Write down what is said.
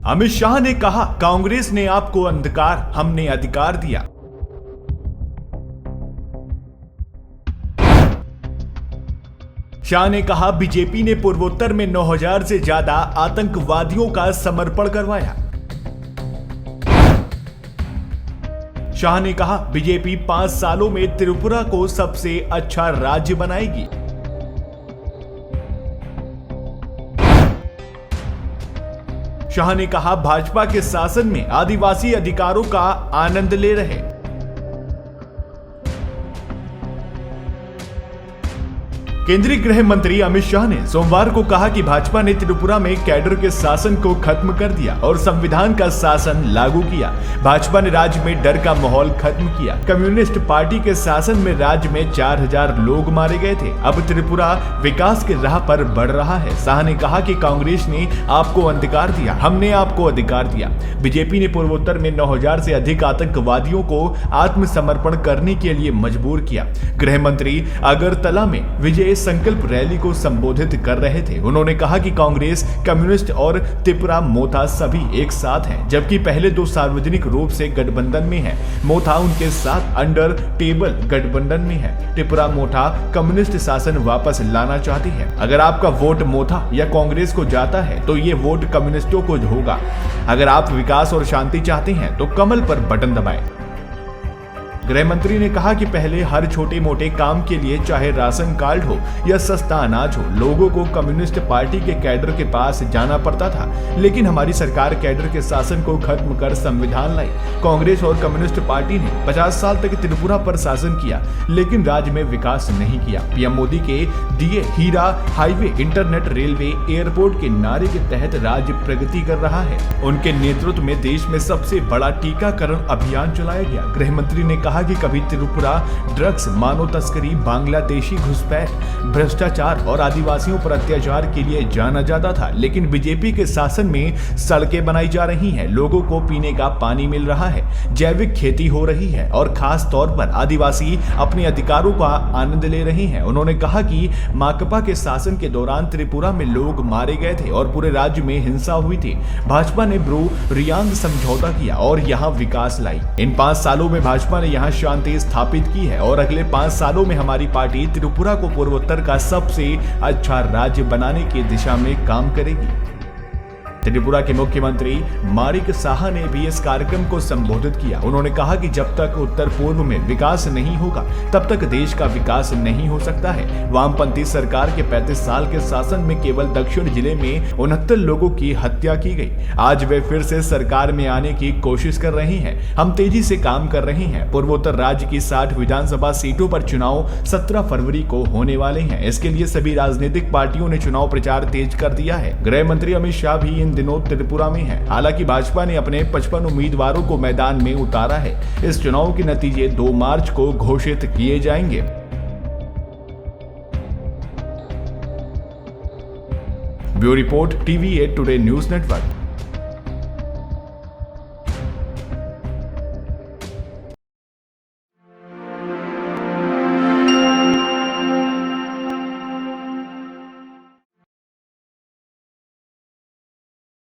अमित शाह ने कहा, कांग्रेस ने आपको अंधकार, हमने अधिकार दिया। शाह ने कहा, बीजेपी ने पूर्वोत्तर में 9000 से ज्यादा आतंकवादियों का समर्पण करवाया। शाह ने कहा, बीजेपी 5 सालों में त्रिपुरा को सबसे अच्छा राज्य बनाएगी। शाह ने कहा, भाजपा के शासन में आदिवासी अधिकारों का आनंद ले रहे। केंद्रीय गृह मंत्री अमित शाह ने सोमवार को कहा कि भाजपा ने त्रिपुरा में कैडर के शासन को खत्म कर दिया और संविधान का शासन लागू किया। भाजपा ने राज्य में डर का माहौल खत्म किया। कम्युनिस्ट पार्टी के शासन में राज्य में 4000 लोग मारे गए थे। अब त्रिपुरा विकास के राह पर बढ़ रहा है। शाह ने कहा कि कांग्रेस ने आपको अधिकार दिया, हमने आपको अधिकार दिया। बीजेपी ने पूर्वोत्तर में 9000 से अधिक आतंकवादियों को आत्मसमर्पण करने के लिए मजबूर किया। गृह मंत्री अगरतला में विजय संकल्प रैली को संबोधित कर रहे थे। उन्होंने कहा कि कांग्रेस, कम्युनिस्ट और त्रिपुरा मोथा सभी एक साथ हैं, जबकि पहले 2 सार्वजनिक रूप से गठबंधन में हैं। मोथा उनके साथ अंडर टेबल गठबंधन में है। त्रिपुरा मोथा कम्युनिस्ट शासन वापस लाना चाहती है। अगर आपका वोट मोथा या कांग्रेस को जाता है तो ये वोट कम्युनिस्टों को होगा। अगर आप विकास और शांति चाहते हैं तो कमल पर बटन दबाएं। गृह मंत्री ने कहा कि पहले हर छोटे मोटे काम के लिए, चाहे राशन कार्ड हो या सस्ता अनाज हो, लोगों को कम्युनिस्ट पार्टी के कैडर के पास जाना पड़ता था। लेकिन हमारी सरकार कैडर के शासन को खत्म कर संविधान लाई। कांग्रेस और कम्युनिस्ट पार्टी ने 50 साल तक त्रिपुरा पर शासन किया, लेकिन राज्य में विकास नहीं किया। पीएम मोदी के दिए हीरा हाईवे, इंटरनेट, रेलवे, एयरपोर्ट के नारे के तहत राज्य प्रगति कर रहा है। उनके नेतृत्व में देश में सबसे बड़ा टीकाकरण अभियान चलाया गया। गृह मंत्री ने कहा कि कभी त्रिपुरा ड्रग्स, मानव तस्करी, बांग्लादेशी घुसपैठ, भ्रष्टाचार और आदिवासियों पर अत्याचार के लिए जाना जाता था, लेकिन बीजेपी के शासन में सड़कें बनाई जा रही हैं, लोगों को पीने का पानी मिल रहा है, जैविक खेती हो रही है और खास तौर पर आदिवासी अपने अधिकारों का आनंद ले रहे हैं। उन्होंने कहा कि माकपा के शासन के दौरान त्रिपुरा में लोग मारे गए थे और पूरे राज्य में हिंसा हुई थी। भाजपा ने ब्रू रियांग समझौता किया और यहाँ विकास लाई। इन 5 सालों में भाजपा ने यहाँ शांति स्थापित की है और अगले 5 सालों में हमारी पार्टी त्रिपुरा को पूर्वोत्तर का सबसे अच्छा राज्य बनाने की दिशा में काम करेगी। त्रिपुरा के मुख्यमंत्री माणिक साहा ने भी इस कार्यक्रम को संबोधित किया। उन्होंने कहा कि जब तक उत्तर पूर्व में विकास नहीं होगा तब तक देश का विकास नहीं हो सकता है। वामपंथी सरकार के 35 साल के शासन में केवल दक्षिण जिले में 69 लोगों की हत्या की गई। आज वे फिर से सरकार में आने की कोशिश कर रहे हैं। हम तेजी से काम कर रहे हैं। पूर्वोत्तर राज्य की 60 विधानसभा सीटों पर चुनाव 17 फरवरी को होने वाले हैं। इसके लिए सभी राजनीतिक पार्टियों ने चुनाव प्रचार तेज कर दिया है। गृह मंत्री अमित शाह भी इन दिनों त्रिपुरा में है। हालांकि भाजपा ने अपने 55 उम्मीदवारों को मैदान में उतारा है। इस चुनाव के नतीजे 2 मार्च को घोषित किए जाएंगे। Bureau report, TV8 today news network.